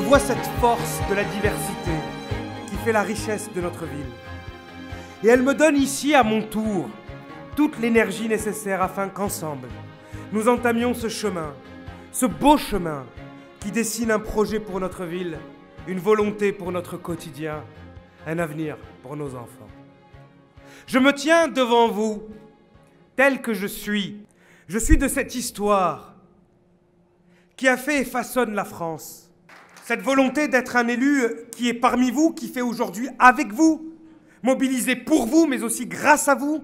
vois cette force de la diversité qui fait la richesse de notre ville. Et elle me donne ici, à mon tour, toute l'énergie nécessaire afin qu'ensemble, nous entamions ce chemin, ce beau chemin qui dessine un projet pour notre ville, une volonté pour notre quotidien, un avenir pour nos enfants. Je me tiens devant vous, tel que je suis. Je suis de cette histoire qui a fait et façonne la France. Cette volonté d'être un élu qui est parmi vous, qui fait aujourd'hui avec vous, mobilisé pour vous, mais aussi grâce à vous,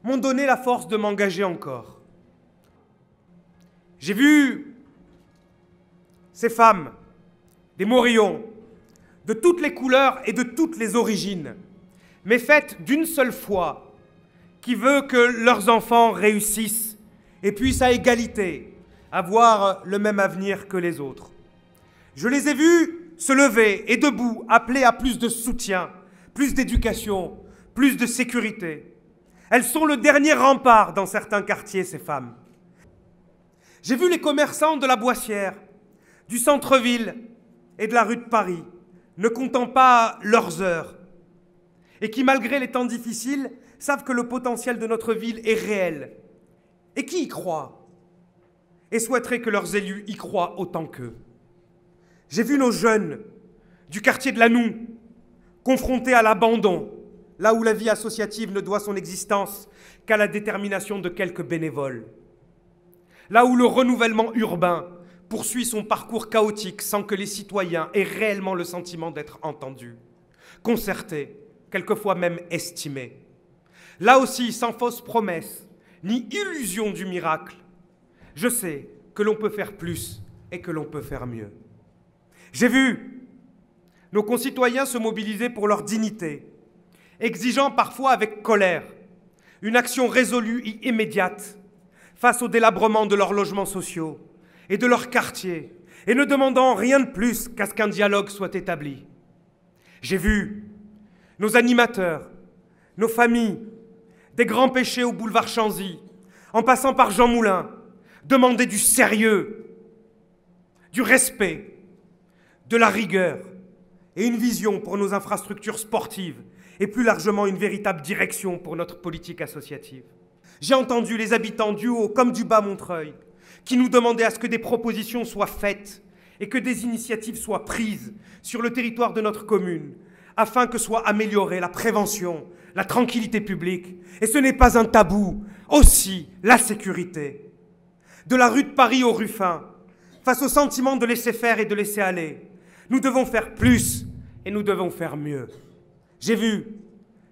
m'ont donné la force de m'engager encore. J'ai vu ces femmes, des Morillons, de toutes les couleurs et de toutes les origines, mais faites d'une seule foi, qui veut que leurs enfants réussissent et puissent à égalité avoir le même avenir que les autres. Je les ai vus se lever et debout, appeler à plus de soutien, plus d'éducation, plus de sécurité. Elles sont le dernier rempart dans certains quartiers, ces femmes. J'ai vu les commerçants de la Boissière, du centre-ville et de la rue de Paris, ne comptant pas leurs heures, et qui, malgré les temps difficiles, savent que le potentiel de notre ville est réel, et qui y croient, et souhaiteraient que leurs élus y croient autant qu'eux. J'ai vu nos jeunes du quartier de Lannou, confrontés à l'abandon, là où la vie associative ne doit son existence qu'à la détermination de quelques bénévoles. Là où le renouvellement urbain poursuit son parcours chaotique sans que les citoyens aient réellement le sentiment d'être entendus, concertés, quelquefois même estimés. Là aussi, sans fausse promesse, ni illusion du miracle, je sais que l'on peut faire plus et que l'on peut faire mieux. J'ai vu nos concitoyens se mobiliser pour leur dignité, exigeant parfois avec colère une action résolue et immédiate face au délabrement de leurs logements sociaux et de leurs quartiers, et ne demandant rien de plus qu'à ce qu'un dialogue soit établi. J'ai vu nos animateurs, nos familles, des grands péchés au boulevard Chanzy, en passant par Jean Moulin, demander du sérieux, du respect, de la rigueur et une vision pour nos infrastructures sportives et plus largement une véritable direction pour notre politique associative. J'ai entendu les habitants du haut comme du bas Montreuil qui nous demandaient à ce que des propositions soient faites et que des initiatives soient prises sur le territoire de notre commune afin que soit améliorée la prévention, la tranquillité publique, et ce n'est pas un tabou, aussi la sécurité. De la rue de Paris au Ruffin, face au sentiment de laisser faire et de laisser aller, nous devons faire plus et nous devons faire mieux. J'ai vu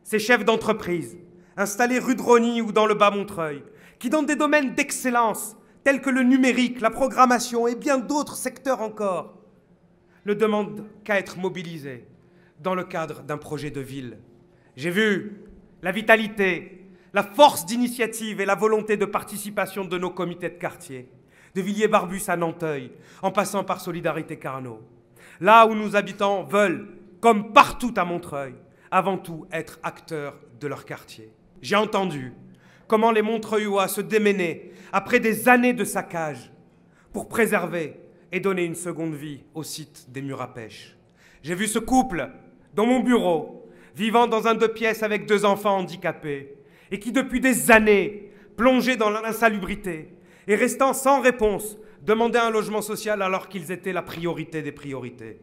ces chefs d'entreprise installés rue de Rosny ou dans le bas Montreuil, qui dans des domaines d'excellence tels que le numérique, la programmation et bien d'autres secteurs encore, ne demandent qu'à être mobilisés dans le cadre d'un projet de ville. J'ai vu la vitalité, la force d'initiative et la volonté de participation de nos comités de quartier, de Villiers-Barbus à Nanteuil, en passant par Solidarité Carnot. Là où nos habitants veulent, comme partout à Montreuil, avant tout être acteurs de leur quartier. J'ai entendu comment les Montreuillois se démenaient après des années de saccage pour préserver et donner une seconde vie au site des murs à pêche. J'ai vu ce couple dans mon bureau, vivant dans un 2 pièces avec 2 enfants handicapés, et qui depuis des années, plongés dans l'insalubrité, et restant sans réponse, demandaient un logement social alors qu'ils étaient la priorité des priorités.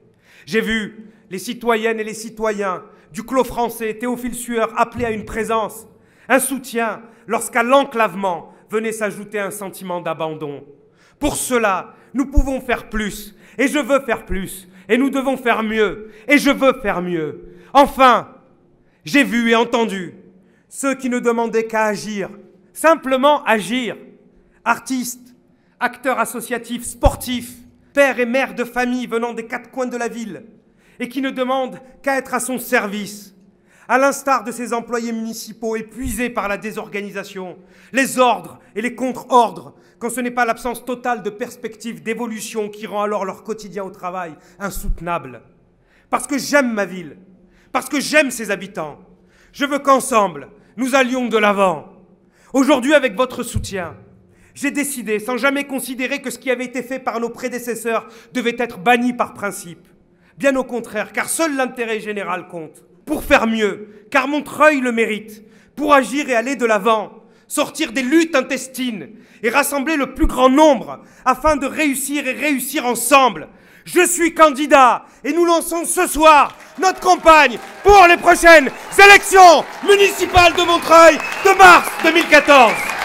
J'ai vu les citoyennes et les citoyens du clos français, Théophile Sueur, appeler à une présence, un soutien, lorsqu'à l'enclavement venait s'ajouter un sentiment d'abandon. Pour cela, nous pouvons faire plus, et je veux faire plus, et nous devons faire mieux, et je veux faire mieux. Enfin, j'ai vu et entendu ceux qui ne demandaient qu'à agir, simplement agir. Artistes, acteurs associatifs, sportifs, pères et mères de famille venant des 4 coins de la ville, et qui ne demandent qu'à être à son service, à l'instar de ces employés municipaux épuisés par la désorganisation, les ordres et les contre-ordres, quand ce n'est pas l'absence totale de perspective d'évolution qui rend alors leur quotidien au travail insoutenable. Parce que j'aime ma ville, parce que j'aime ses habitants, je veux qu'ensemble, nous allions de l'avant. Aujourd'hui, avec votre soutien, j'ai décidé, sans jamais considérer que ce qui avait été fait par nos prédécesseurs devait être banni par principe. Bien au contraire, car seul l'intérêt général compte. Pour faire mieux, car Montreuil le mérite, pour agir et aller de l'avant, sortir des luttes intestines et rassembler le plus grand nombre afin de réussir et réussir ensemble. Je suis candidat et nous lançons ce soir notre campagne pour les prochaines élections municipales de Montreuil de mars 2014.